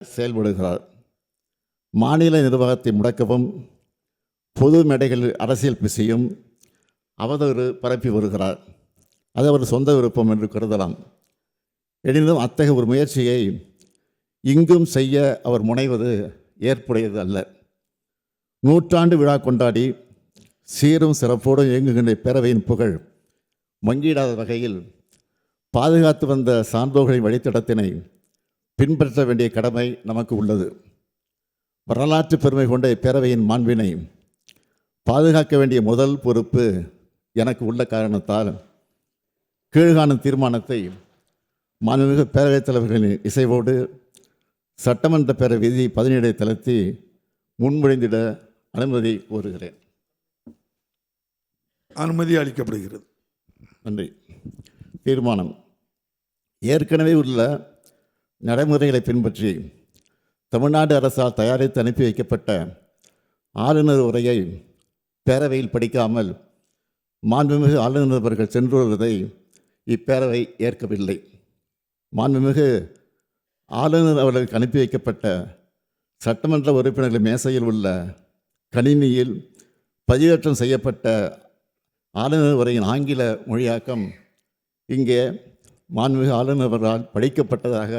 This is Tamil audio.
செயல்படுகிறார். மாநில நிர்வாகத்தை முடக்கவும் பொது மேடைகளில் அரசியல் பேசியும் அவதூறு பரப்பி வருகிறார். அது அவர் சொந்த விருப்பம் என்று கருதலாம். எனினும் அத்தகைய ஒரு முயற்சியை இங்கும் செய்ய அவர் முனைவது ஏற்புடையது அல்ல. நூற்றாண்டு விழா கொண்டாடி சீரும் சிறப்போடும் இயங்குகின்ற பேரவையின் புகழ் மங்கிடாத வகையில் பாதுகாத்து வந்த சான்றோர்களின் வழித்தடத்தினை பின்பற்ற வேண்டிய கடமை நமக்கு உள்ளது. வரலாற்று பெருமை கொண்ட இப்பேரவையின் மாண்பினை பாதுகாக்க வேண்டிய முதல் பொறுப்பு எனக்கு உள்ள காரணத்தால் கீழ்காணும் தீர்மானத்தை மாண்புமிகு பேரவைத் தலைவர்களின் இசைவோடு சட்டமன்ற பேரவை விதி 17 தளர்த்தி முன்மொழிந்திட அனுமதி கோருகிறேன். அனுமதி அளிக்கப்படுகிறது. நன்றி. தீர்மானம். ஏற்கனவே உள்ள நடைமுறைகளை பின்பற்றி தமிழ்நாடு அரசால் தயாரித்து அனுப்பி வைக்கப்பட்ட ஆளுநர் உரையை பேரவையில் படிக்காமல் மாண்புமிகு ஆளுநர் அவர்கள் சென்று வருவதை இப்பேரவை ஏற்கவில்லை. மாண்புமிகு ஆளுநர் அவர்களுக்கு அனுப்பி வைக்கப்பட்ட சட்டமன்ற உறுப்பினர்கள் மேசையில் உள்ள கணினியில் பதிவேற்றம் செய்யப்பட்ட ஆளுநர் உரையின் ஆங்கில மொழியாக்கம் இங்கே மாண்புமிகு ஆளுநர் அவர்களால் படிக்கப்பட்டதாக